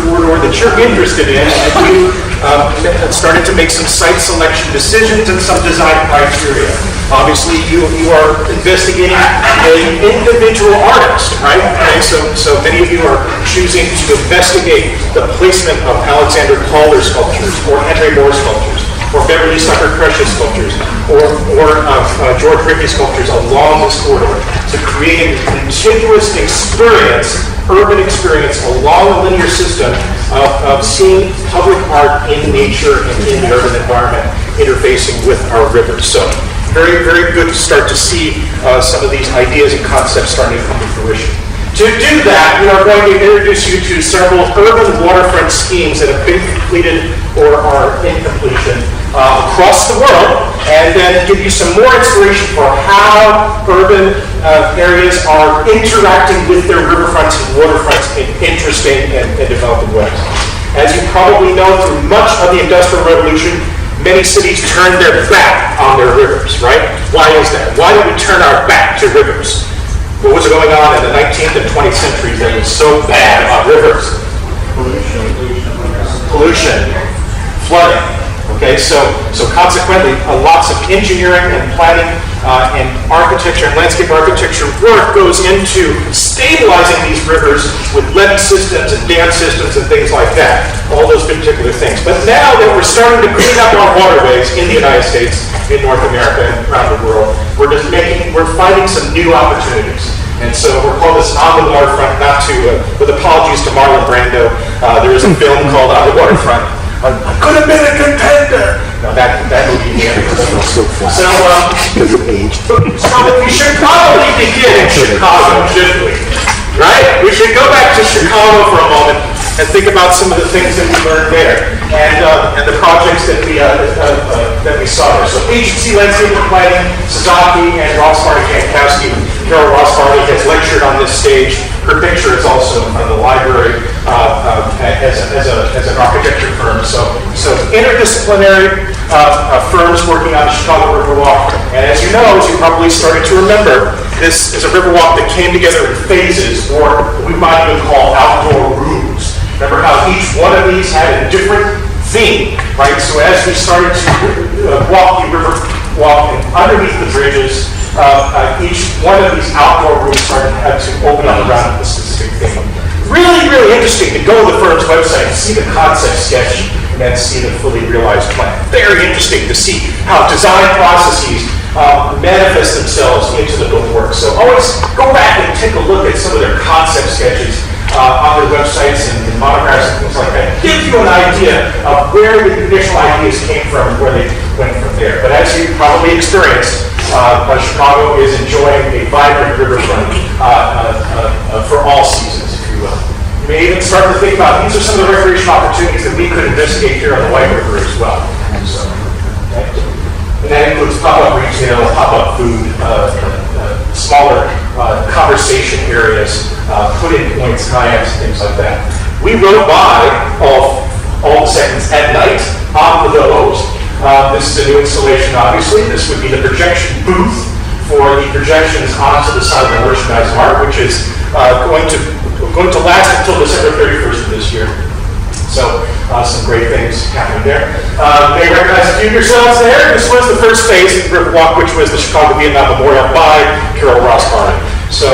corridor that you're interested in, and you started to make some site selection decisions and some design criteria. Obviously, you are investigating an individual artist, right? Okay, so many of you are choosing to investigate the placement of Alexander Calder sculptures, or Henry Moore sculptures, or Beverly Sucker Precious sculptures, or George Rippey sculptures along this corridor to create a continuous experience, urban experience along a linear system of seeing public art in nature and in the urban environment interfacing with our rivers. So very, very good to start to see some of these ideas and concepts starting to come to fruition. To do that, we are going to introduce you to several urban waterfront schemes that have been completed or are in completion across the world, and then give you some more inspiration for how urban areas are interacting with their riverfronts and waterfronts in interesting and developing ways. As you probably know, through much of the Industrial Revolution, many cities turned their back on their rivers, right? Why is that? Why do we turn our back to rivers? What was going on in the 19th and 20th centuries that was so bad on rivers? Pollution, flooding. Okay, so consequently, lots of engineering and planning and architecture and landscape architecture work goes into stabilizing these rivers with levee systems and dam systems and things like that. All those particular things. But now that we're starting to clean up our waterways in the United States, in North America, and around the world, we're finding some new opportunities. And so we're calling this On the Waterfront, not to, with apologies to Marlon Brando, there is a film called On the Waterfront. I could have been a contender. No, that movie. So we should probably begin in Chicago, shouldn't we? Right? We should go back to Chicago for a moment and think about some of the things that we learned there and the projects that we saw there. So agency landscape planning, Sasaki and Ross Barney-Jankowski. Carol Ross Barney has lectured on this stage. Her picture is also in the library as an architecture firm. So interdisciplinary firms working on the Chicago Riverwalk. And as you know, as you probably started to remember, this is a Riverwalk that came together in phases, or we might even call outdoor rooms. Remember how each one of these had a different theme, right? So as we started to walk the Riverwalk and underneath the bridges, each one of these outdoor rooms started to open up around a specific theme. Really, really interesting to go to the firm's website and see the concept sketch and then see the fully realized plan. Very interesting to see how design processes manifest themselves into the work. So always go back and take a look at some of their concept sketches on their websites and monographs and things like that. Give you an idea of where the initial ideas came from and where they went from there. But as you probably experienced, Chicago is enjoying a vibrant riverfront for all seasons, if you will. You may even start to think about these are some of the recreational opportunities that we could investigate here on the White River as well. So, okay. And that includes pop-up retail, pop-up food, smaller conversation areas, put-in points, kayaks, things like that. We rode by all the segments at night on the boat. This is a new installation, obviously. This would be the projection booth for the projections onto the side of the merchandise mart, which is going to last until December 31st of this year. So some great things happening there. May recognize a few of yourselves there. This was the first phase of the Riverwalk, which was the Chicago-Vietnam Memorial by Carol Ross Barney. So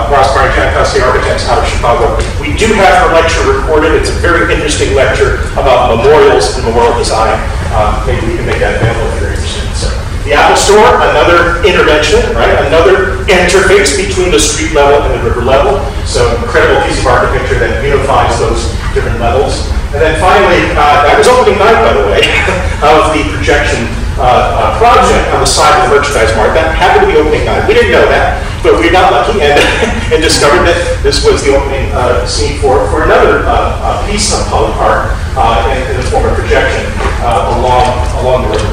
Ross Barney-Jankowski, architects out of Chicago. We do have her lecture recorded. It's a very interesting lecture about memorials and memorial design. Maybe we can make that available if you're interested. So, the Apple Store, another intervention, right? Another interface between the street level and the river level. So incredible piece of architecture that unifies those different levels. And then finally, that was opening night, by the way, of the projection project on the side of the merchandise mart. That happened to be opening night. We didn't know that, but we got lucky and discovered that this was the opening scene for another piece of public art in the form of projection along the river.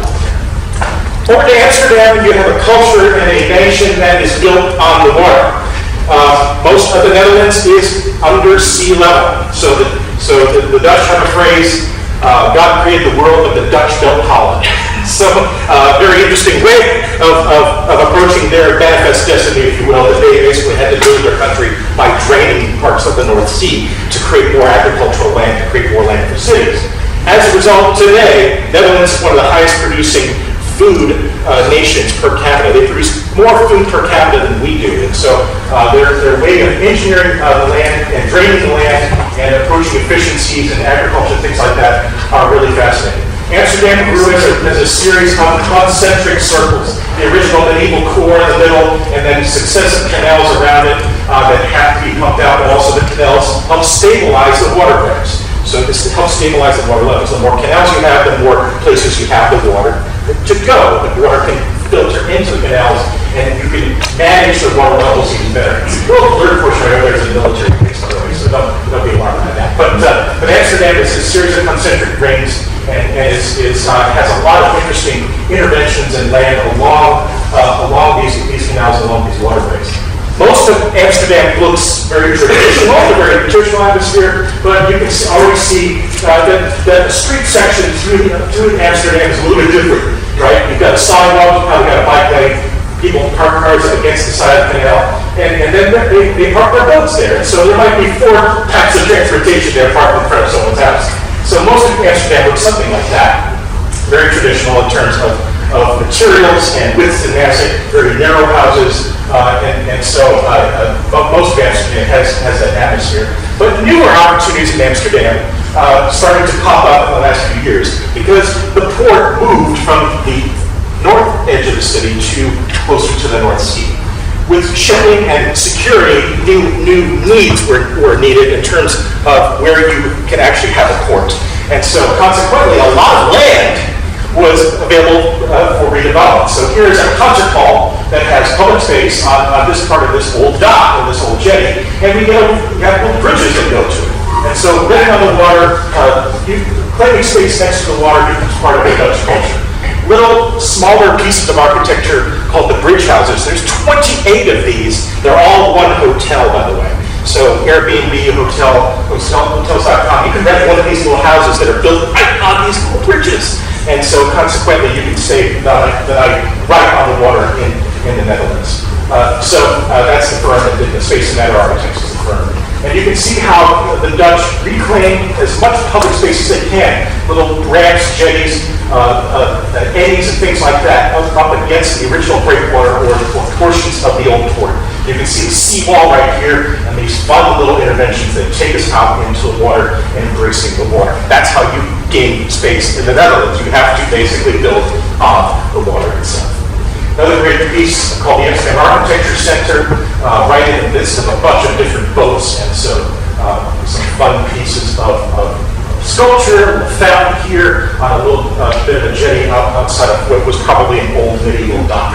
Over to Amsterdam, you have a culture and a nation that is built on the water. Most of the Netherlands is under sea level. So the Dutch have a phrase, God created the world, but the Dutch built Holland. So very interesting way of approaching their manifest destiny, if you will, that they basically had to build their country by draining parts of the North Sea to create more agricultural land, to create more land for cities. As a result, today, Netherlands is one of the highest producing food nations per capita. They produce more food per capita than we do. And so their way of engineering the land and draining the land and approaching efficiencies in agriculture, things like that, are really fascinating. Amsterdam grew as a series of concentric circles. The original medieval core in the middle, and then successive canals around it that have to be pumped out, but also the canals help stabilize the water breaks. So this helps stabilize the water levels. The more canals you have, the more places you have the water to go. The water can filter into the canals, and you can manage the water levels even better. Well, the third portion right there is a military base, by the way, so don't be alarmed by that. But Amsterdam is a series of concentric rings, and has a lot of interesting interventions in land along these canals, along these waterways. Most of Amsterdam looks very traditional, a very traditional atmosphere, but you can already see that the street section through Amsterdam is a little bit different, right? You've got a sidewalk, you've got a bike lane, people park cars against the side of the canal, and then they park their boats there. And so there might be 4 types of transportation there parked in front of someone's house. So most of Amsterdam looks something like that. Very traditional in terms of materials and widths and massing, very narrow houses, and so most of Amsterdam has that atmosphere. But newer opportunities in Amsterdam started to pop up in the last few years because the port moved from the north edge of the city to closer to the North Sea. With shipping and security, new needs were needed in terms of where you can actually have a port. And so consequently, a lot of land was available for redevelopment. So here's a concert hall that has public space on this part of this old dock, or this old jetty, and we have little bridges that go to it. And so living on the water, claiming space next to the water becomes part of the Dutch culture. Little smaller pieces of architecture called the bridge houses. There's 28 of these. They're all one hotel, by the way. So Airbnb, hotels.com, you can rent one of these little houses that are built right on these little bridges. And so consequently, you can say the night right on the water in the Netherlands. That's the firm that did the Space and Matter Architects is the firm. And you can see how the Dutch reclaim as much public space as they can, little ramps, jetties, eddies, and things like that up against the original breakwater or portions of the old port. You can see the seawall right here, and these fun little interventions that take us out into the water and embracing the water. That's how you gain space in the Netherlands. You have to basically build on the water itself. Another great piece called the Amsterdam Architecture Center, right in the midst of a bunch of different boats, and so some fun pieces of sculpture, a fountain here on a little bit of a jetty outside of what was probably an old medieval dock.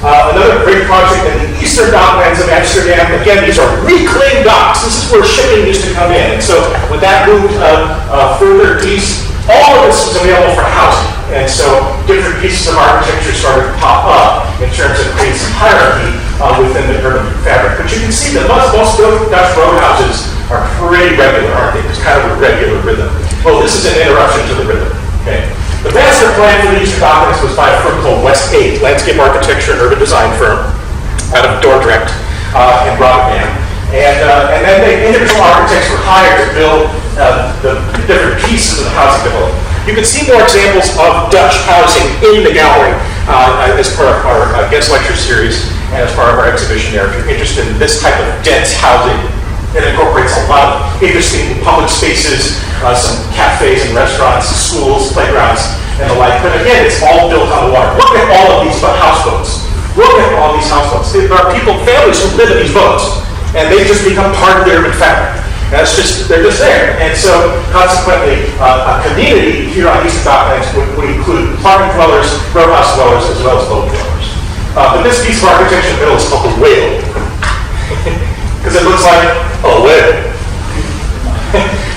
Another great project in the eastern docklands of Amsterdam. Again, these are reclaimed docks. This is where shipping used to come in. And so when that moved further east, all of this was available for housing. And so different pieces of architecture started to pop up in terms of creating some hierarchy within the urban fabric. But you can see that most Dutch roadhouses are pretty regular, aren't they? It's kind of a regular rhythm. Well, this is an interruption to the rhythm. Okay. The master plan for the Eastern Docklands was by a firm called West 8, landscape architecture and urban design firm out of Dordrecht in Rotterdam. And then the individual architects were hired to build the different pieces of the housing development. You can see more examples of Dutch housing in the gallery as part of our guest lecture series and as part of our exhibition there. If you're interested in this type of dense housing, it incorporates a lot of interesting public spaces, some cafes and restaurants, schools, playgrounds, and the like. But again, it's all built on the water. Look at all of these houseboats. Look at all these houseboats. There are families who live in these boats, and they just become part of the urban fabric. They're just there. And so, consequently, a community here on Eastern Docklands would include apartment dwellers, rowhouse dwellers, as well as boat dwellers. But this piece of architecture in the middle is called the whale. Because it looks like a whale.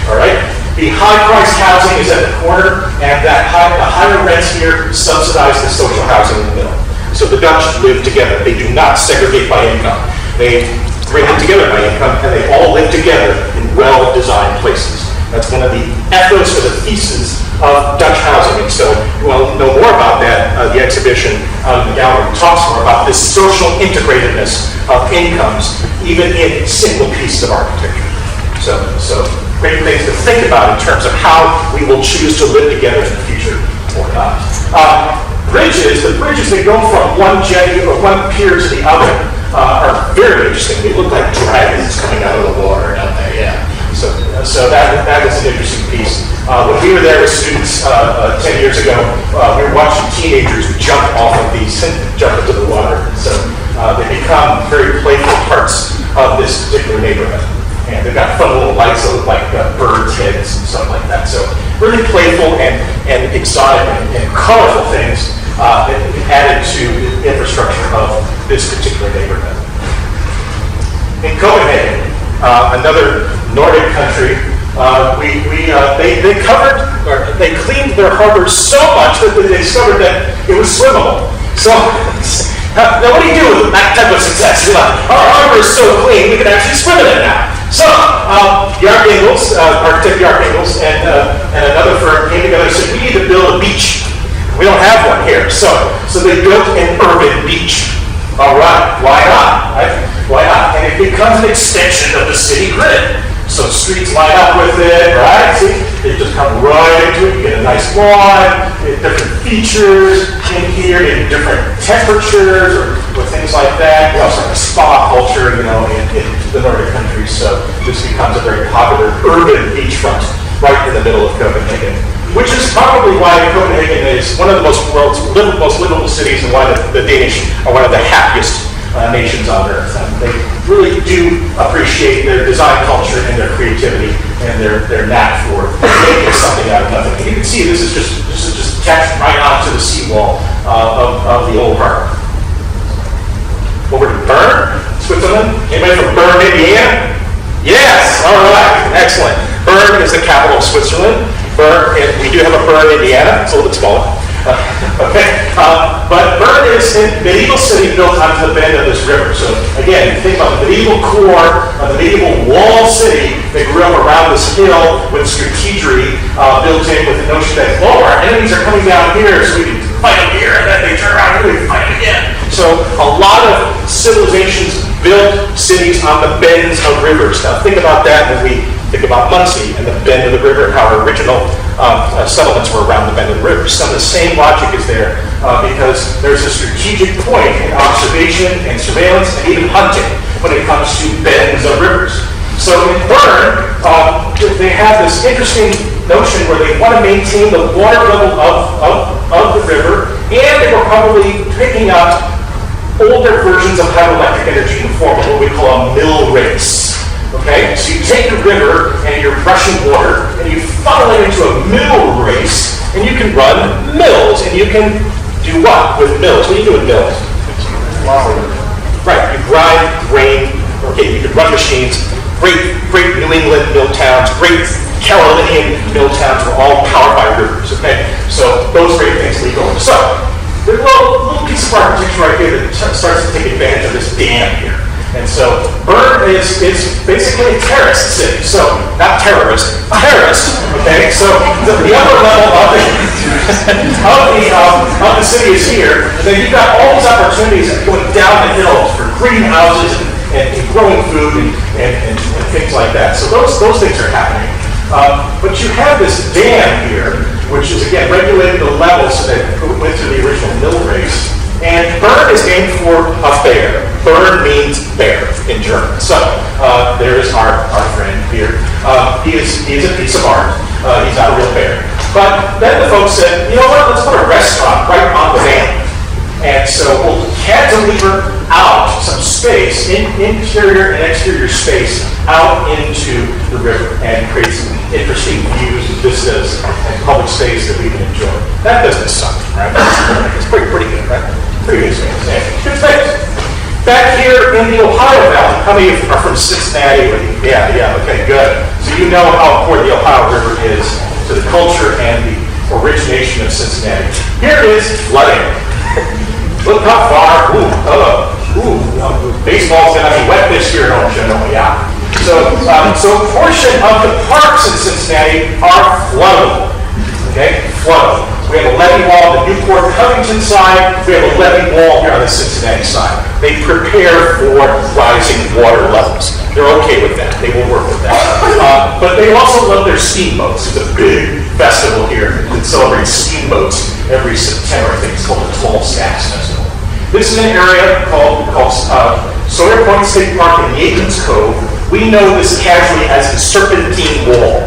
All right? The high-priced housing is at the corner, and the higher rents here subsidize the social housing in the middle. So the Dutch live together. They do not segregate by income. They bring them together by income, and they all live together in well-designed places. That's one of the ethos or the thesis of Dutch housing. And so, if you want to know more about that, the exhibition in the gallery talks more about this social integratedness of incomes, even in single pieces of architecture. So great things to think about in terms of how we will choose to live together in the future or not. The bridges that go from one jetty or one pier to the other are very interesting. They look like dragons coming out of the water, don't they? Yeah. So that is an interesting piece. When we were there with students 10 years ago, we were watching teenagers jump off of these, jump into the water. So they become very playful parts of this particular neighborhood. And they've got fun little lights that look like birds' heads and stuff like that. So really playful and exotic and colorful things added to the infrastructure of this particular neighborhood. In Copenhagen, another Nordic country, they cleaned their harbor so much that they discovered that it was swimmable. So now what do you do with that type of success? You're like, our harbor is so clean, we can actually swim in it now. So architect Jark Ingels and another firm came together and said, we need to build a beach. We don't have one here. So they built an urban beach. All right, why not? Right? Why not? And it becomes an extension of the city grid. So streets line up with it, right? See, they just come right into it. You get a nice lawn, you get different features in here, in different temperatures or things like that. You also have a spa culture, in the Nordic countries. So this becomes a very popular urban beachfront right in the middle of Copenhagen, which is probably why Copenhagen is one of the world's most livable cities, and why the Danish are one of the happiest nations on earth. And they really do appreciate their design culture and their creativity and their knack for making something out of nothing. And you can see this is just attached right onto the seawall of the old harbor. Over to Berne, Switzerland. Anybody from Berne, Indiana? Yes. All right. Excellent. Berne is the capital of Switzerland. Berne, and we do have a Berne, Indiana. It's a little bit smaller. But Berne is a medieval city built onto the bend of this river. So again, think about the medieval core of the medieval walled city that grew up around this hill with strategery built in, with the notion that, our enemies are coming down here, so we can fight them here, and then they turn around and we fight again. So a lot of civilizations built cities on the bends of rivers. Now think about that when we think about Muncie and the bend of the river, how our original settlements were around the bend of the river. Some of the same logic is there because there's a strategic point in observation and surveillance and even hunting when it comes to bends of rivers. So in Berne, they have this interesting notion where they want to maintain the water level of the river, and they were probably picking up older versions of hydroelectric energy in the form of what we call a mill race. Okay, so you take the river and you're rushing water and you funnel it into a mill race, and you can run mills. And you can do what with mills? What do you do with mills? Right, you grind grain. Okay, you can run machines. Great New England mill towns, great Carolinian mill towns were all powered by rivers. Okay, so those great things lead over. So there's a little piece of architecture right here that starts to take advantage of this dam here. And so Berne is basically a terraced city. So not terrorist, okay? So the upper level of the city is here, and then you've got all these opportunities going down the hills for greenhouses and growing food and things like that. So those things are happening. But you have this dam here, which is again regulating the levels so that it went through the original mill race. And Berne is named for a bear. Berne means bear in German. So there is our friend here. He is a piece of art. He's not a real bear. But then the folks said, you know what, let's put a restaurant right on the dam. And so we'll cantilever out some space, interior and exterior space, out into the river and create some interesting views and vistas and public space that we can enjoy. That doesn't suck, right? It's pretty good, right? Pretty good space. Yeah. Good space. Back here in the Ohio Valley, how many are from Cincinnati? Yeah, okay, good. So you know how important the Ohio River is to the culture and the origination of Cincinnati. Here is flooding. Look how far. Baseball's going to be wet this year, don't you know? Yeah. So a portion of the parks in Cincinnati are floodable. Okay, floodable. We have a levee wall on the Newport Covington side. We have a levee wall here on the Cincinnati side. They prepare for rising water levels. They're okay with that. They will work with that. But they also love their steamboats. There's a big festival here that celebrates steamboats every September. I think it's called the 12 Stacks Festival. This is an area called Sawyer Point State Park in Yates Cove. We know this casually as the Serpentine Wall.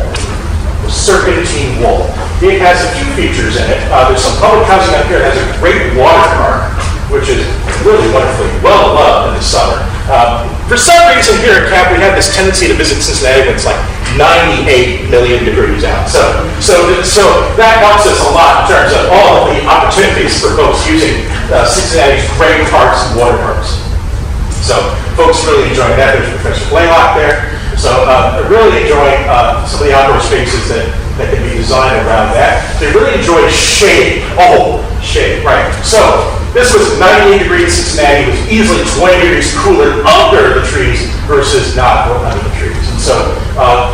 The Serpentine Wall. It has a few features in it. There's some public housing up here. It has a great water park, which is really wonderfully well loved in the summer. For some reason here at CAP, we have this tendency to visit Cincinnati when it's like 98 million degrees out. So that helps us a lot in terms of all of the opportunities for folks using Cincinnati's great parks and water parks. So folks really enjoy that. There's Professor Blaylock there. So really enjoying some of the outdoor spaces that can be designed around that. They really enjoy shade. Oh, shade, right. So this was 98 degrees in Cincinnati. It was easily 20 degrees cooler under the trees versus not under the trees. And so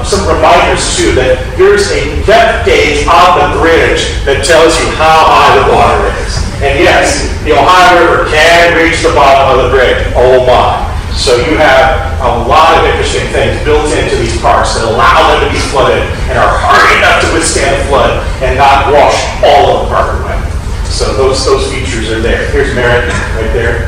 some reminders too that here's a depth gauge on the bridge that tells you how high the water is. And yes, the Ohio River can reach the bottom of the bridge. Oh my. So you have a lot of interesting things built into these parks that allow them to be flooded and are hard enough to withstand a flood and not wash all of the park away. So those features are there. Here's Merritt right there.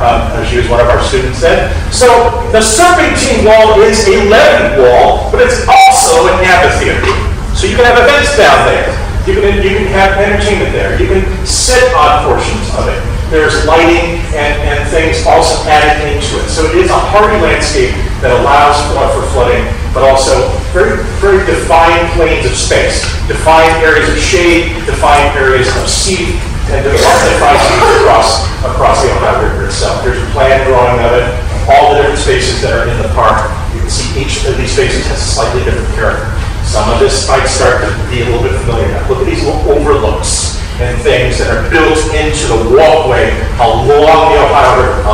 She was one of our students then. So the Serpentine Wall is a levee wall, but it's also an amphitheater. So you can have events down there. You can have entertainment there. You can sit on portions of it. There's lighting and things also added into it. So it is a hardy landscape that allows for flooding, but also very, very defined planes of space, defined areas of shade, defined areas of seed, and defined seeds across the Ohio River itself. There's a plan drawing of it, all the different spaces that are in the park. You can see each of these spaces has a slightly different character. Some of this might start to be a little bit familiar now. Look at these little overlooks and things that are built into the walkway along the Ohio River.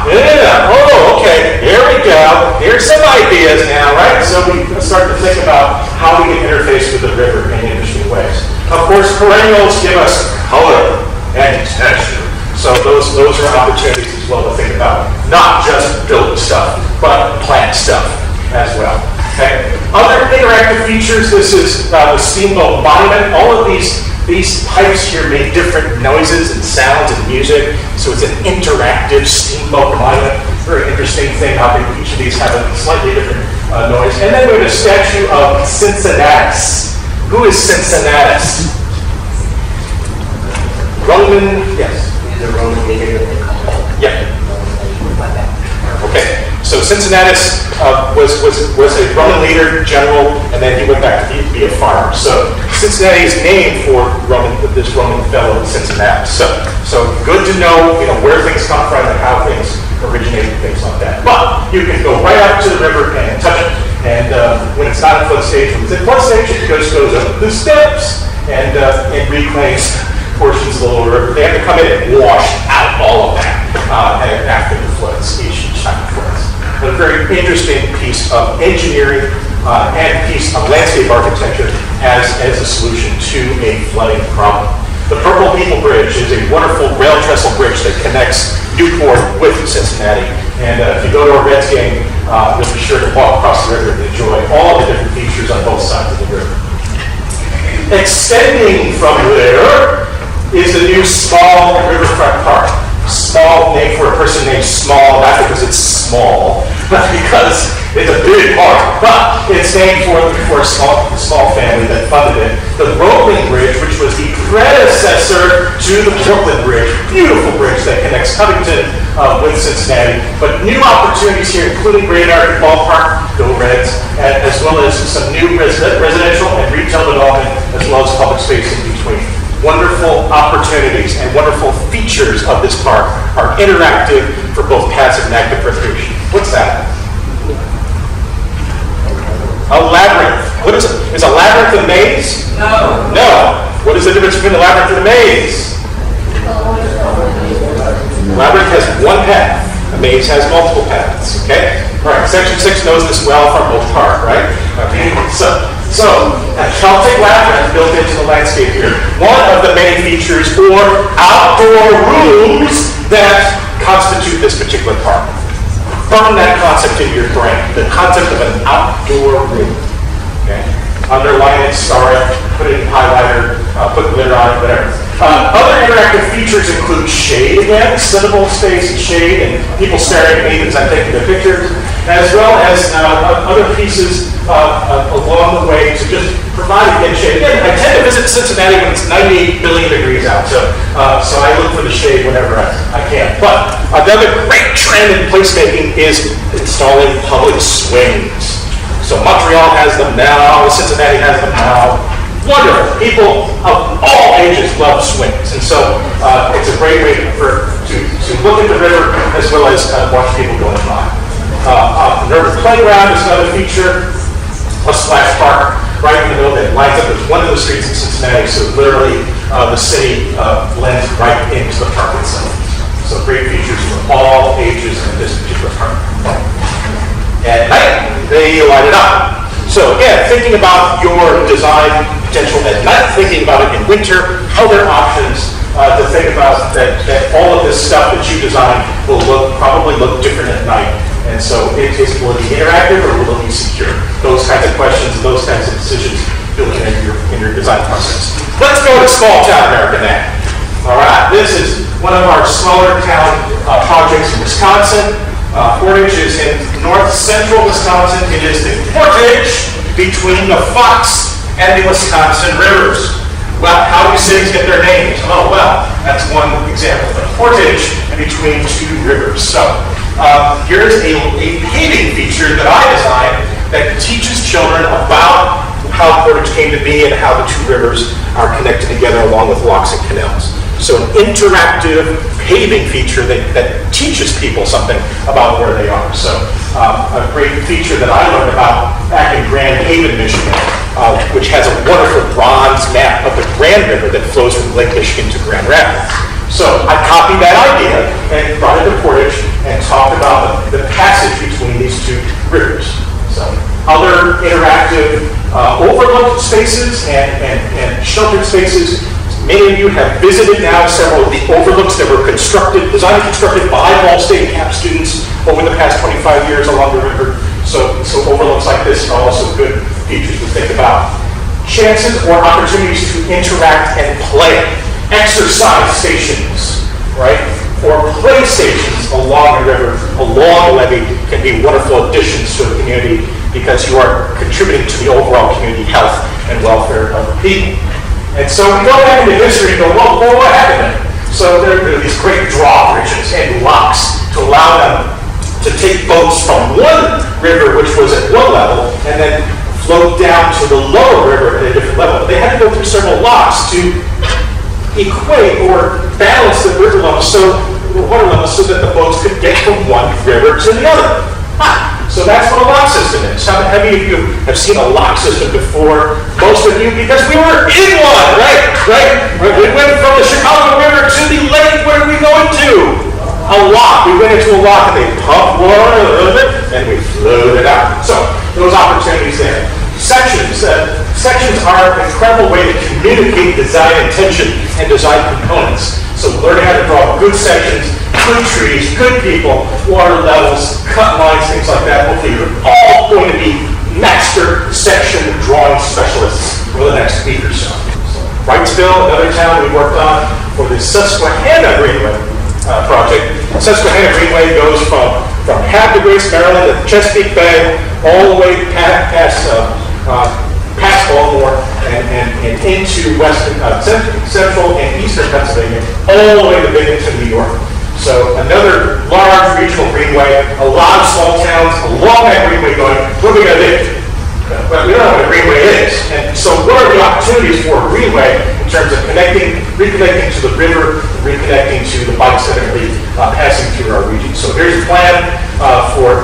Yeah, oh, okay, here we go. Here's some ideas now, right? So we start to think about how we can interface with the river in interesting ways. Of course, perennials give us color and texture. So those are opportunities as well to think about, not just built stuff, but plant stuff as well. Okay. Other interactive features, this is the steamboat monument. All of these pipes here make different noises and sounds and music, so it's an interactive steamboat monument. Very interesting thing how each of these have a slightly different noise. And then we have a statue of Cincinnatus. Who is Cincinnatus? Roman, yes. The Roman leader. Yeah. Okay. So Cincinnatus was a Roman leader, general, and then he went back to be a farmer. So Cincinnati is named for this Roman fellow Cincinnatus. So good to know, where things come from and how things originate and things like that. But you can go right out to the river and touch it. And when it's not in flood stage, when it's in flood stage, it just goes up the steps and it reclaims portions of the lower river. They have to come in and wash out all of that after the floods, each time it floods. But a very interesting piece of engineering and piece of landscape architecture as a solution to a flooding problem. The Purple People Bridge is a wonderful rail trestle bridge that connects Newport with Cincinnati. And if you go to a Reds game, you'll be sure to walk across the river and enjoy all the different features on both sides of the river. Extending from there is the new small riverfront park. Small, named for a person named Small, not because it's small, but because it's a big park. But it's named for a small family that funded it. The Rolling Bridge, which was the predecessor to the Brooklyn Bridge, beautiful bridge that connects Covington with Cincinnati. But new opportunities here, including Great American Ballpark, go Reds, as well as some new residential and retail development, as well as public space in between. Wonderful opportunities and wonderful features of this park are interactive for both passive and active recreation. What's that? A labyrinth. What is it? Is a labyrinth a maze? No. No. What is the difference between a labyrinth and a maze? A labyrinth has one path. A maze has multiple paths. Okay? All right. Section 6 knows this well from both park, right? Okay. So So, Celtic ladder is built into the landscape here. One of the many features or outdoor rooms that constitute this particular park. Burn that concept into your brain, the concept of an outdoor room. Okay? Underline it, star it, put it in highlighter, put glitter on it, whatever. Other interactive features include shade again, sittable space and shade, and people staring at me as I'm taking the pictures, as well as other pieces along the way to just provide again shade. Again, I tend to visit Cincinnati when it's 98 billion degrees out, so I look for the shade whenever I can. But another great trend in placemaking is installing public swings. So Montreal has them now, Cincinnati has them now. Wonderful. People of all ages love swings, and so it's a great way to look at the river as well as watch people going by. The river playground is another feature. A splash park right in the middle that lines up with one of the streets in Cincinnati, so literally the city blends right into the park itself. So great features for all ages in this particular park. At night, they light it up. So again, thinking about your design potential at night, thinking about it in winter, other options to think about that all of this stuff that you design will probably look different at night. And so will it be interactive or will it be secure? Those kinds of questions and those kinds of decisions you're looking at in your design process. Let's go to small town America now. All right, this is one of our smaller town projects in Wisconsin. Portage is in north central Wisconsin. It is the portage between the Fox and the Wisconsin rivers. Well, how do cities get their names? Oh, well, that's one example. The portage between two rivers. So here's a paving feature that I designed that teaches children about how portage came to be and how the two rivers are connected together along with locks and canals. So an interactive paving feature that teaches people something about where they are. So a great feature that I learned about back in Grand Haven, Michigan, which has a wonderful bronze map of the Grand River that flows from Lake Michigan to Grand Rapids. So I copied that idea and brought it to Portage and talked about the passage between these two rivers. So other interactive overlooked spaces and sheltered spaces. Many of you have visited now several of the overlooks that were designed and constructed by Ball State CAP students over the past 25 years along the river. So overlooks like this are also good features to think about. Chances or opportunities to interact and play. Exercise stations, right? Or play stations along the river, along the levee can be wonderful additions to a community because you are contributing to the overall community health and welfare of the people. And so we go back into history and go, well, what happened then? So there are these great drawbridges and locks to allow them to take boats from one river, which was at one level, and then float down to the lower river at a different level. They had to go through several locks to equate or balance the river level, the water level, so that the boats could get from one river to the other. So that's what a lock system is. How many of you have seen a lock system before? Most of you, because we were in one, right? We went from the Chicago River to the lake. Where are we going to? A lock. We went into a lock and they pumped water a little bit and we floated out. So those opportunities there. Sections. Sections are an incredible way to communicate design intention and design components. So learning how to draw good sections, good trees, good people, water levels, cut lines, things like that. Hopefully you're all going to be master section drawing specialists for the next week or so. Wrightsville, another town we worked on for the Susquehanna Greenway project. Susquehanna Greenway goes from Hampton, Maryland, to Chesapeake Bay, all the way past Baltimore and into western, central and eastern Pennsylvania, all the way to Binghamton, New York. So another large regional greenway, a lot of small towns along that greenway going, what are we going to do? Well, we don't know what a greenway is. And so what are the opportunities for a greenway in terms of reconnecting to the river, reconnecting to the bikes that are going to be passing through our region. So here's a plan for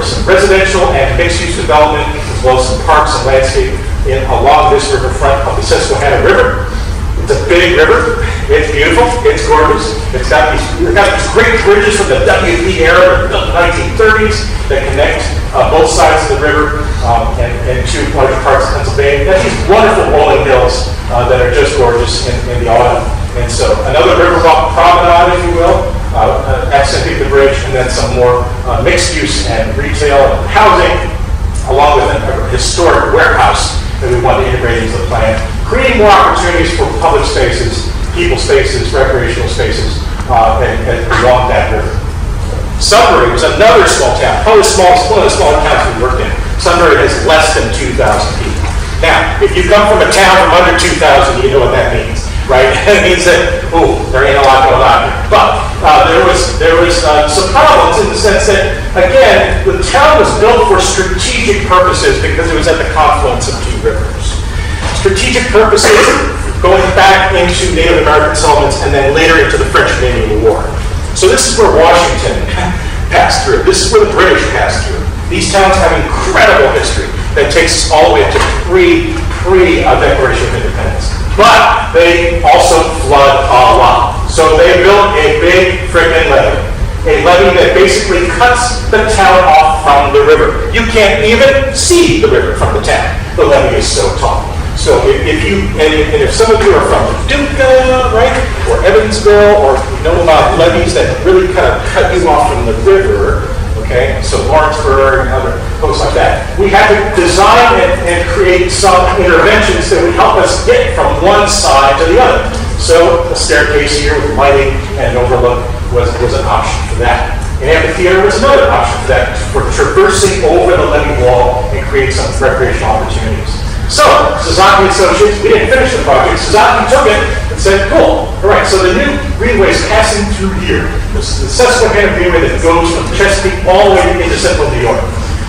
some residential and mixed-use development, as well as some parks and landscape along this riverfront of the Susquehanna River. It's a big river. It's beautiful. It's gorgeous. We've got these great bridges from the WP era, built in the 1930s, that connect both sides of the river and two larger parts of Pennsylvania. Got these wonderful rolling hills that are just gorgeous in the autumn. And so another riverwalk promenade, if you will, accenting the bridge, and then some more mixed use and retail and housing, along with a historic warehouse that we want to integrate into the plan, creating more opportunities for public spaces, people spaces, recreational spaces, and along that river. Sunbury was another small town, probably one of the smaller towns we worked in. Sunbury has less than 2,000 people. Now, if you come from a town from under 2,000, you know what that means, right? It means that, oh, there ain't a lot going on here. But there was some problems in the sense that, again, the town was built for strategic purposes because it was at the confluence of two rivers. Strategic purposes going back into Native American settlements and then later into the French-Canadian War. So this is where Washington passed through. This is where the British passed through. These towns have incredible history that takes us all the way up to pre-Declaration of Independence. But they also flood a lot. So they built a big frickin' levee. A levee that basically cuts the town off from the river. You can't even see the river from the town. The levee is so tall. So if some of you are from Paducah, right, or Evansville, or you know about levees that really kind of cut you off from the river, okay, so Lawrenceburg and other folks like that, we had to design and create some interventions that would help us get from one side to the other. So a staircase here with lighting and overlook was an option for that. An amphitheater was another option for that, for traversing over the levee wall and create some recreational opportunities. So, Sasaki Associates, we didn't finish the project. Sasaki took it and said, cool, all right, so the new greenway is passing through here. This is the Susquehanna Greenway that goes from Chesapeake all the way into central New York.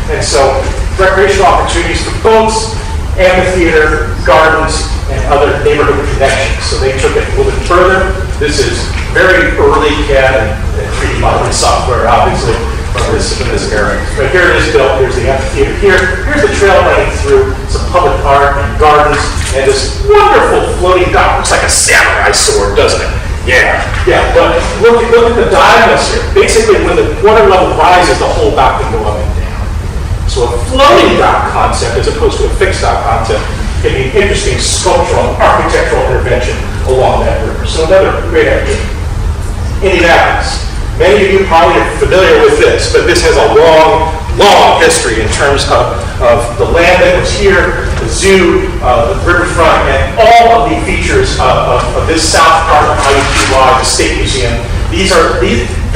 And so, recreational opportunities for boats, amphitheater, gardens, and other neighborhood connections. So they took it a little bit further. This is very early CAD and 3D modeling software, obviously, from this era. But here it is built. Here's the amphitheater here. Here's the trail running through some public art and gardens, and this wonderful floating dock. Looks like a samurai sword, doesn't it? Yeah. But look at the diagonals here. Basically, when the water level rises, the whole dock can go up and down. So a floating dock concept, as opposed to a fixed dock concept, can be an interesting sculptural and architectural intervention along that river. So another great idea. Indianapolis. Many of you probably are familiar with this, but this has a long history in terms of the land that was here, the zoo, the riverfront, and all of the features of this south part of IUPY, the State Museum. These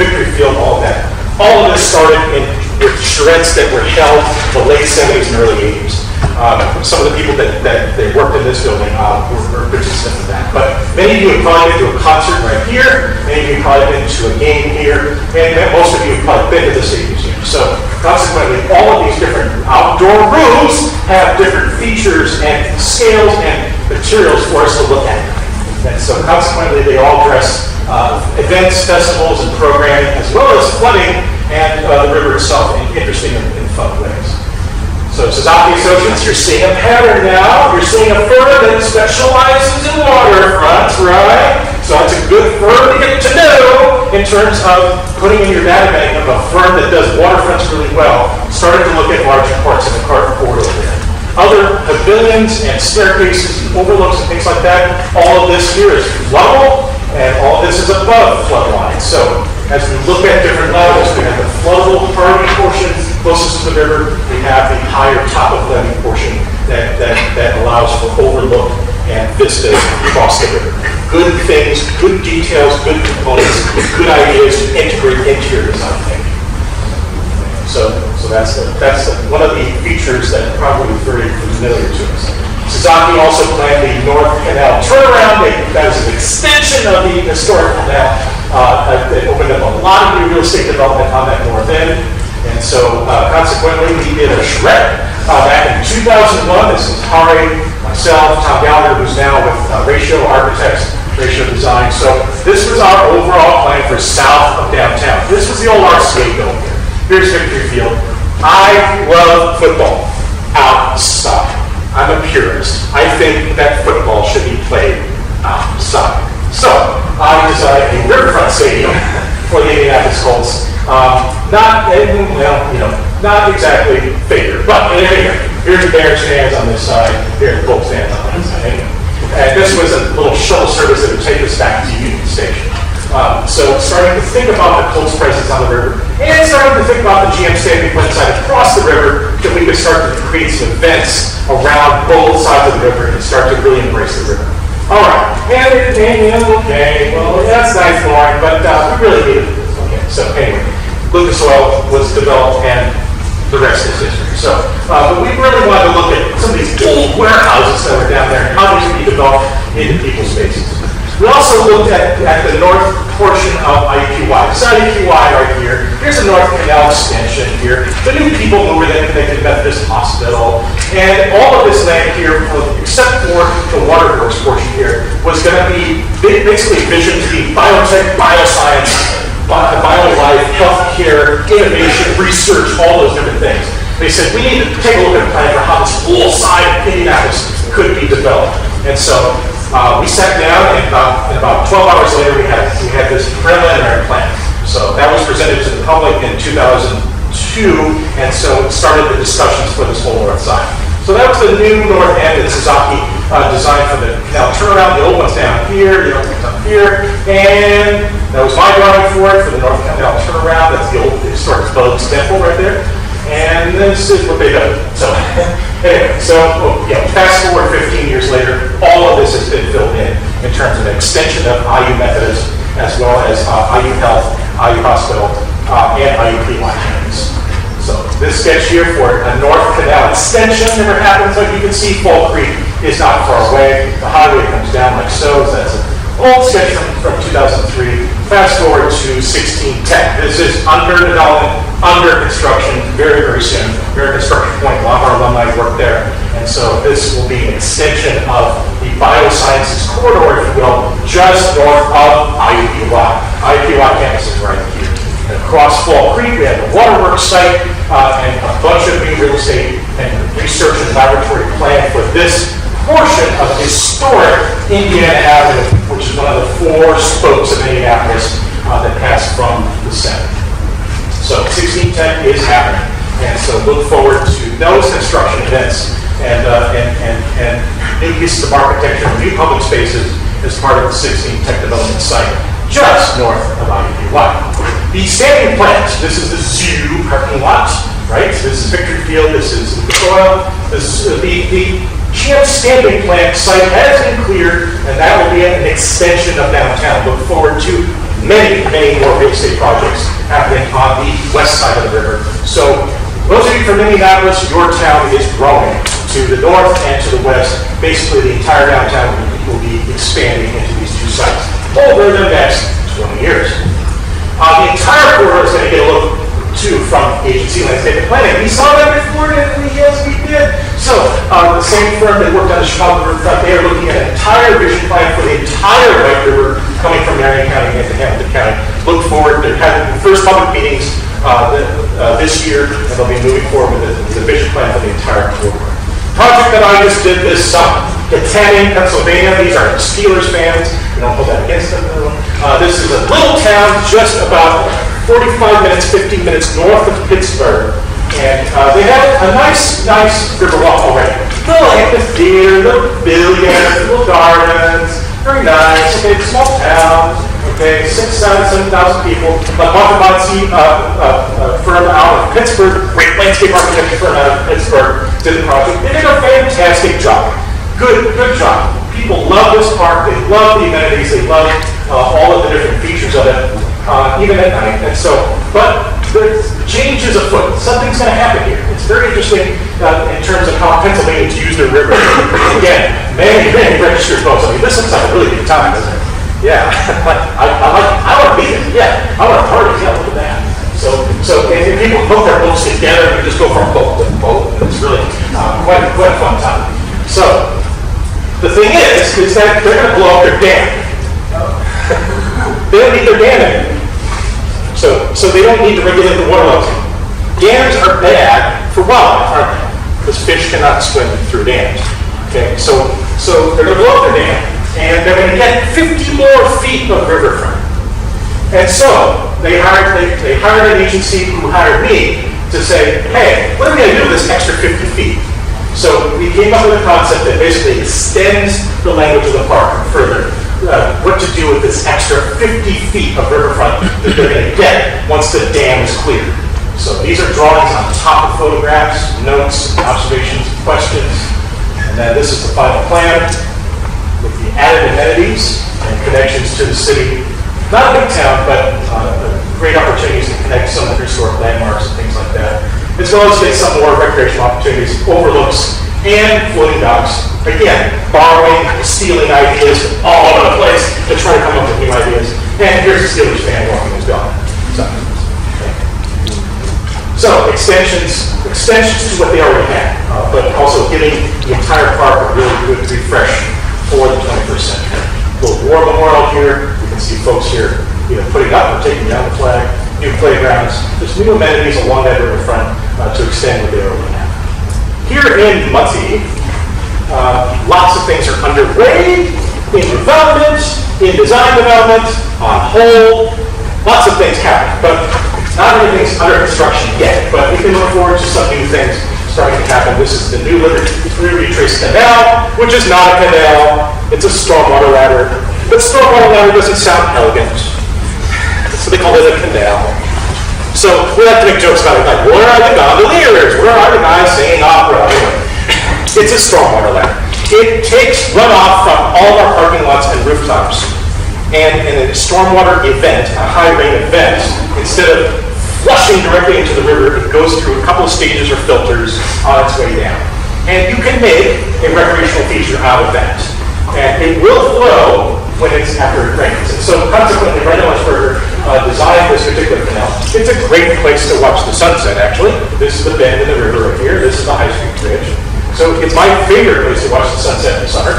Victory Field, all of that. All of this started with charrettes that were held in the late 70s and early 80s. Some of the people that worked in this building were participants in that. But many of you have probably been to a concert right here, many of you have probably been to a game here, and most of you have probably been to the State Museum. So consequently, all of these different outdoor rooms have different features and scales and materials for us to look at. And so consequently, they all address events, festivals, and programming, as well as flooding and the river itself in interesting and fun ways. So Sasaki Associates, you're seeing a pattern now. You're seeing a firm that specializes in waterfronts, right? So it's a good firm to get to know in terms of putting in your data bank of a firm that does waterfronts really well, starting to look at larger parts of the corridor there. Other pavilions and staircases and overlooks and things like that, all of this here is floodable, and all of this is above flood line. So as we look at different levels, we have the floodable party portion closest to the river. We have the higher top of levee portion that allows for overlook and vistas across the river. Good things, good details, good components, good ideas to integrate into your design thinking. So that's one of the features that are probably very familiar to us. Sasaki also planned the North Canal turnaround. That was an extension of the historic canal. It opened up a lot of new real estate development on that north end. And so consequently, we did a charrette back in 2001. This is Hari, myself, Tom Gallagher, who's now with Ratio Architects, Ratio Design. So this was our overall plan for south of downtown. This was the old RCA building here. Here's Victory Field. I love football outside. I'm a purist. I think that football should be played outside. So, I designed a riverfront stadium for the Indianapolis Colts. Not exactly figure, but anyway, here's the Bears fans on this side, here's the Colts fans on that side. And this was a little shuttle service that would take us back to Union Station. So starting to think about the Colts presence on the river, and starting to think about the GM standing side across the river, that we could start to create some events around both sides of the river and start to really embrace the river. All right, okay, well, that's nice, Loren, but we really needed this. Okay, so anyway, Lucas Oil was developed, and the rest is history. So, but we really wanted to look at some of these old warehouses that were down there and how these could be developed into people's spaces. We also looked at the north portion of IUQY. This is IUQY right here. Here's the North Canal extension here. The new people mover that connected Methodist Hospital. And all of this land here, except for the Waterfronts portion here, was going to be basically envisioned to be biotech, bioscience, biolife, healthcare, innovation, research, all those different things. They said, we need to take a look at a plan for how this whole side of Indianapolis could be developed. And so we sat down, and about 12 hours later, we had this preliminary plan. So that was presented to the public in 2002, and so it started the discussions for this whole north side. So that was the new north end that Suzuki designed for the canal turnaround. The old one's down here, the old one's up here, and that was my drawing for it, for the north canal turnaround. That's the old historic Bugs Temple right there. And this is what they do. So anyway, fast forward 15 years later, all of this has been filled in terms of an extension of IU Methodist, as well as IU Health, IU Hospital, and IUPY campus. So this sketch here for a North Canal extension never happened. So you can see Fall Creek is not far away. The highway comes down like so. So that's an old sketch from 2003. Fast forward to 1610. This is under development, under construction, very, very soon. Very construction point. A lot of our alumni work there. And so this will be an extension of the biosciences corridor, if you will, just north of IUPY. IUPY campus is right here. And across Fall Creek, we have the Waterworks site and a bunch of new real estate and research and laboratory plan for this portion of historic Indiana Avenue, which is one of the four spokes of Indianapolis that pass from the center. So 1610 is happening, and so look forward to those construction events and new pieces of architecture, new public spaces as part of the 16 Tech Development site, just north of IUPY. The standing plant, this is the zoo parking lot, right? So this is Victory Field, this is the soil, this is the GM standing plant site has been cleared, and that will be an extension of downtown. Look forward to many, many more real estate projects happening on the west side of the river. So those of you from Indianapolis, your town is growing to the north and to the west. Basically, the entire downtown will be expanding into these two sites over the next 20 years. The entire corridor is going to get a look too from agency landscape planning. We saw that before, didn't we? Yes, we did. So the same firm that worked on the Chicago Riverfront, they are looking at an entire vision plan for the entire White River coming from Marion County into Hamilton County. Look forward. They're having the first public meetings this year, and they'll be moving forward with the vision plan for the entire corridor. Project that I just did this summer, Katanning, Pennsylvania. These are Steelers fans. We don't hold that against them. This is a little town just about 45 minutes, 15 minutes north of Pittsburgh. And they have a nice river walk already. Little amphitheater, little billiards, little gardens, very nice. Okay, small town. Okay, 7,000 people. Montemonti firm out of Pittsburgh, great landscape architecture firm out of Pittsburgh, did the project. They did a fantastic job. Good job. People love this park. They love the amenities. They love all of the different features of it, even at night. And so, but the change is afoot. Something's going to happen here. It's very interesting in terms of how Pennsylvanians use their river. Again, many registered boats. I mean, this looks like a really good time, doesn't it? Yeah, I want to be there. Yeah, I want to party. Yeah, look at that. So if people hook their boats together and just go from boat to boat, it's really quite a fun time. So the thing is that they're going to blow up their dam. They don't need their dam anymore. So they don't need to regulate the water levels. Dams are bad for wildlife, aren't they? Because fish cannot swim through dams. Okay, so they're going to blow up their dam. And they're going to get 50 more feet of riverfront. And so they hired an agency who hired me to say, hey, what are we going to do with this extra 50 feet? So we came up with a concept that basically extends the language of the park further. What to do with this extra 50 feet of riverfront that they're going to get once the dam is cleared. So these are drawings on top of photographs, notes, observations, questions. And then this is the final plan with the added amenities and connections to the city. Not a big town, but great opportunities to connect some of the historic landmarks and things like that. As well as get some more recreational opportunities, overlooks, and floating docks. Again, borrowing, stealing ideas all over the place to try to come up with new ideas. And here's the Steelers fan walking his dog. So extensions to what they already had, but also giving the entire park a really good refresh for the 21st century. A little war memorial here. You can see folks here either putting up or taking down the flag. New playgrounds. There's new amenities along that riverfront to extend what they already have. Here in Muncie, lots of things are underway, in development, in design development, on hold. Lots of things happen, but not everything's under construction yet. But we can look forward to some new things starting to happen. This is the new Liberty Trace Canal, which is not a canal. It's a stormwater ladder. But stormwater ladder doesn't sound elegant, so they call it a canal. So we like to make jokes about it, like, where are the gondoliers? Where are the guys singing opera? It's a stormwater ladder. It takes runoff from all of our parking lots and rooftops. And in a stormwater event, a high rain event, instead of flushing directly into the river, it goes through a couple of stages or filters on its way down. And you can make a recreational feature out of that. And it will flow when it's after it rains. And so consequently, Brenda Westberger designed this particular canal. It's a great place to watch the sunset, actually. This is the bend in the river right here. This is the High Street Bridge. So it's my favorite place to watch the sunset in the summer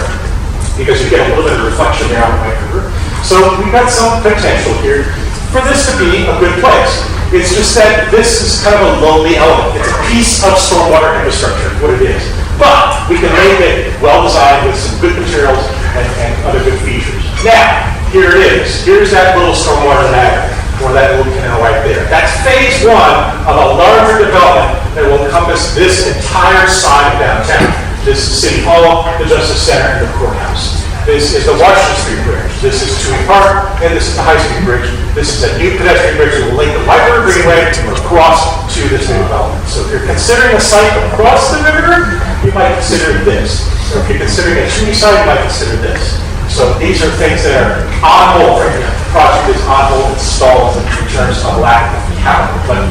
because you get a little bit of reflection there on the White River. So we've got some potential here for this to be a good place. It's just that this is kind of a lonely element. It's a piece of stormwater infrastructure, what it is. But we can make it well-designed with some good materials and other good features. Now, here it is. Here's that little stormwater ladder, or that little canal right there. That's phase one of a larger development that will encompass this entire side of downtown. This is City Hall, the Justice Center, and the courthouse. This is the Washington Street Bridge. This is Toohey Park, and this is the High Street Bridge. This is a new pedestrian bridge that will link the Library Greenway across to this new development. So if you're considering a site across the river, you might consider this. Or if you're considering a Toohey site, you might consider this. So these are things that are on hold right now. The project is on hold and stalled in terms of lack of capital.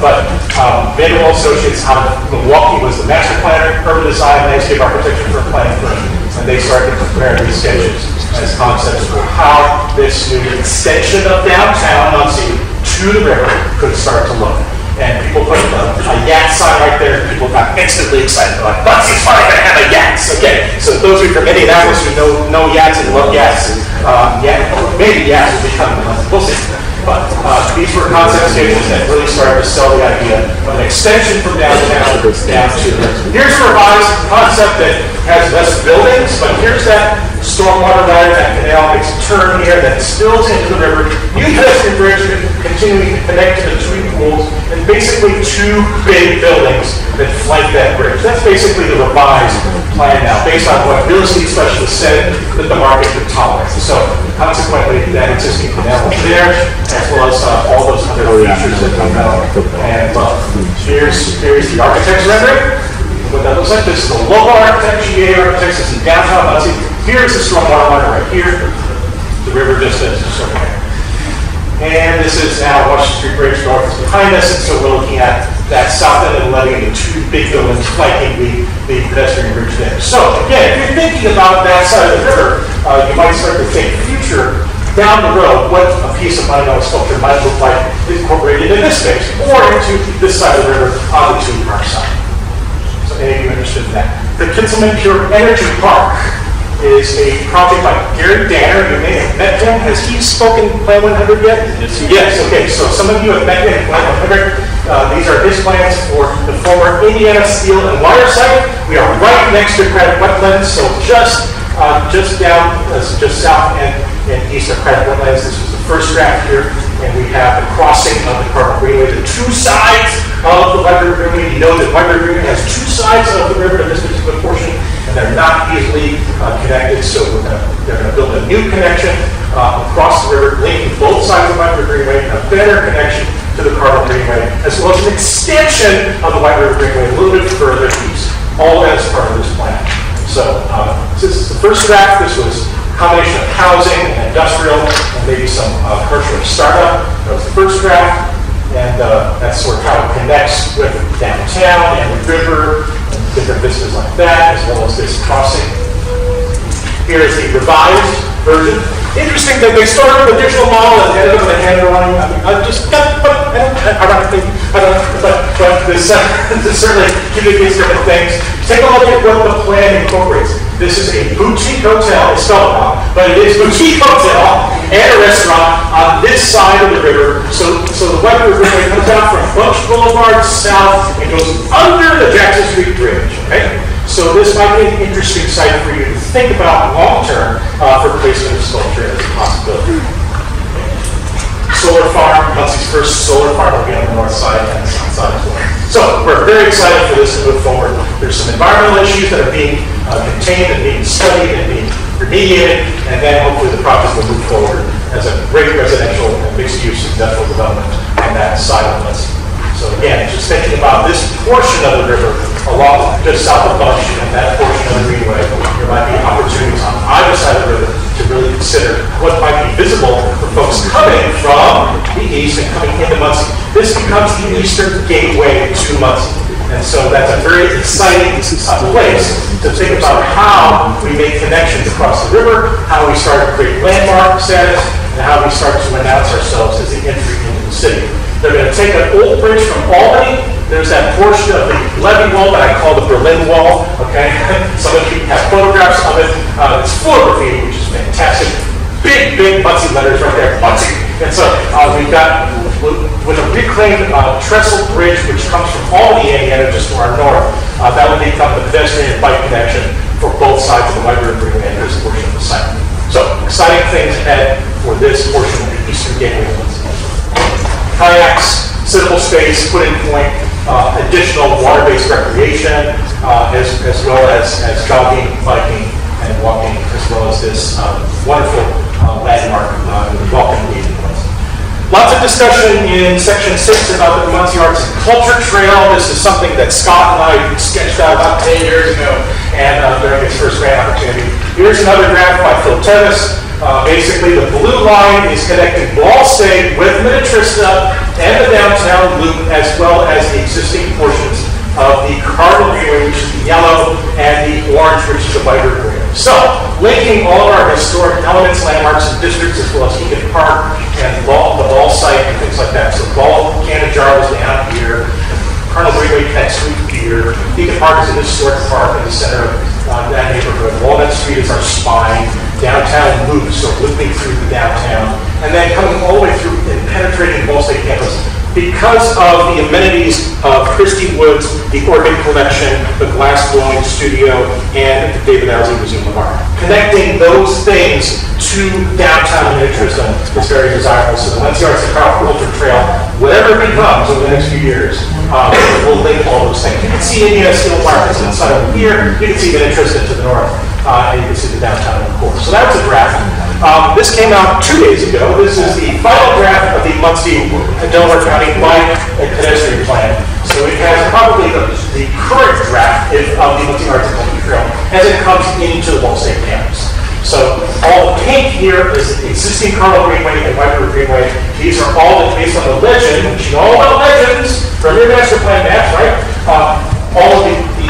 But Vanderbilt Associates out of Milwaukee was the master planner, urban design, landscape architecture for a planning firm. And they started to prepare these sketches as concepts for how this new extension of downtown Muncie to the river could start to look. And people put a yacht sign right there, and people got instantly excited. They're like, Muncie's finally going to have a yachts. Okay, so those of you from Indianapolis who know yachts and love yachts, maybe yachts will be coming. We'll see. But these were concept sketches that really started to sell the idea of an extension from downtown down to the river. Here's a revised concept that has less buildings, but here's that stormwater ladder, that canal makes a turn here that spills into the river. New pedestrian bridge continuing to connect to the two pools, and basically two big buildings that flank that bridge. That's basically the revised plan now, based on what real estate specialists said that the market could tolerate. So consequently, that existing canal is there, as well as all those other features that we know. And here's the architect's rendering. What that looks like, this is the local architect, GA architects, this is downtown Muncie. Here's the stormwater line right here. The river just is okay. And this is now Washington Street Bridge north is behind us, and so we're looking at that south end of the levee and the two big buildings flanking the pedestrian bridge there. So again, if you're thinking about that side of the river, you might start to think future down the road, what a piece of monumental sculpture might look like incorporated in this space or into this side of the river on the Toohey Park side. So any of you interested in that? The Kinselman Pure Energy Park is a project by Gary Danner. You may have met him. Has he spoken Plan 100 yet? Yes. Okay, so some of you have met him in Plan 100. These are his plans for the former Indiana Steel and Wire site. We are right next to Granite Wetlands, so just just south and east of private wetlands. This was the first draft here, and we have the crossing of the Cardinal Greenway, the two sides of the White River Greenway. You know that White River Greenway has two sides of the river in this particular portion, and they're not easily connected, so they're going to build a new connection across the river, linking both sides of the White River Greenway, a better connection to the Cardinal Greenway, as well as an extension of the White River Greenway a little bit further east, all as part of this plan. So this is the first draft. This was a combination of housing and industrial, and maybe some commercial startup. That was the first draft, and that's sort of how it connects with downtown and the river, and different vistas like that, as well as this crossing. Here is the revised version. Interesting that they started with a digital model and ended up with a hand drawing. I mean, but this certainly communicates different things. Take a look at what the plan incorporates. This is a boutique hotel, it's spelled wrong, but it is boutique hotel and a restaurant on this side of the river. So the White River Greenway comes out from Bunch Boulevard south and goes under the Jackson Street Bridge. Okay? So this might be an interesting site for you to think about long-term for placement of sculpture as a possibility. Solar farm, Muncie's first solar farm will be on the north side and the south side as well. So we're very excited for this to move forward. There's some environmental issues that are being contained and being studied and being remediated, and then hopefully the project will move forward as a great residential and mixed-use industrial development on that side of Muncie. So again, just thinking about this portion of the river along just south of Bunch and that portion of the Greenway, there might be opportunities on either side of the river to really consider what might be visible for folks coming from the east and coming into Muncie. This becomes the eastern gateway to Muncie. And so that's a very exciting place to think about how we make connections across the river, how we start to create landmark status, and how we start to announce ourselves as the entry into the city. They're going to take an old bridge from Albany. There's that portion of the levee wall that I call the Berlin Wall. Okay, some of you have photographs of it. It's full of graffiti, which is fantastic. Big Muncie letters right there, Muncie. And so we've got with a reclaimed trestle bridge, which comes from Albany, Indiana, just to our north. That will become the pedestrian and bike connection for both sides of the White River Greenway and this portion of the site. So exciting things ahead for this portion of the eastern gateway of Muncie. Kayaks, sittable space, put-in point, additional water-based recreation, as well as jogging, biking, and walking, as well as this wonderful landmark walking lead. Lots of discussion in section 6 about the Muncie Arts and Culture Trail. This is something that Scott and I sketched out about 10 years ago, and during his first grant opportunity. Here's another graph by Phil Tevis. Basically, the blue line is connecting Ball State with Minnetrista and the downtown loop, as well as the existing portions of the Cardinal Greenway, which is the yellow, and the orange, which is the White River Greenway. So, linking all of our historic elements, landmarks, and districts, as well as Egan Park and the ball site and things like that. So, Ball Cannon Jar was down here. Cardinal Greenway connects through here. Egan Park is an historic park in the center of that neighborhood. Walnut Street is our spine. Downtown loop, so looping through the downtown, and then coming all the way through and penetrating the Ball State campus. Because of the amenities of Christie Woods, the Organ Collection, the Glass Blowing Studio, and the David Owsley Museum of Art. Connecting those things to downtown Minnetrista is very desirable. So the Muncie Arts and Culture Trail, whatever it becomes over the next few years, will link all those things. You can see Indiana Steel Markets inside over here. You can see Minnetrista to the north. And you can see the downtown, of course. So that was a draft. This came out 2 days ago. This is the final draft of the Muncie and Delaware County Bike and Pedestrian Plan. So it has probably the current draft of the Muncie Arts and Culture Trail as it comes into the Ball State campus. So all the pink here is the existing Cardinal Greenway and White River Greenway. These are all based on the legend, which you know all about legends from your master plan maps, right? All of the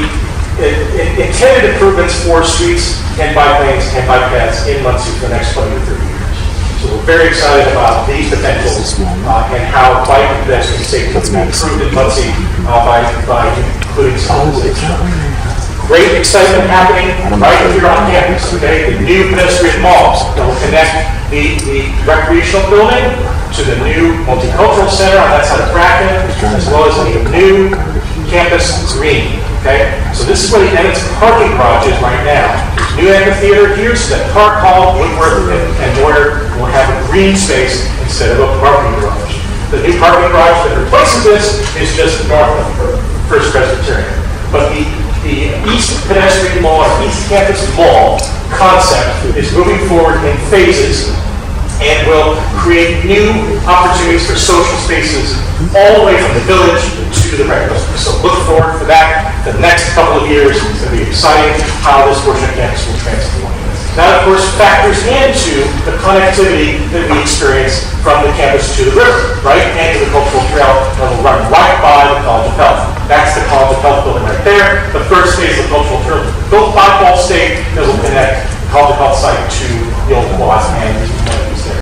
intended improvements for streets and bike lanes and bike paths in Muncie for the next 20 to 30 years. So we're very excited about these potentials and how bike and pedestrian safety can be improved in Muncie by including some of these. Great excitement happening right here on campus, okay? The new pedestrian malls that will connect the recreational building to the new multicultural center on that side of Bracken, as well as the new campus green. Okay? So this is where the Emmett's parking garage is right now. There's new amphitheater here, so that Park Hall, Woodworth, and Moyer will have a green space instead of a parking garage. The new parking garage that replaces this is just north of First Presbyterian. But the East Pedestrian Mall, or East Campus Mall concept is moving forward in phases and will create new opportunities for social spaces all the way from the village to the regular. So look forward for that. The next couple of years, it's going to be exciting how this portion of campus will transform. That, of course, factors into the connectivity that we experience from the campus to the river, right? And to the cultural trail that will run right by the College of Health. That's the College of Health building right there. The first phase of the cultural trail built by Ball State that will connect the College of Health site to the old quad and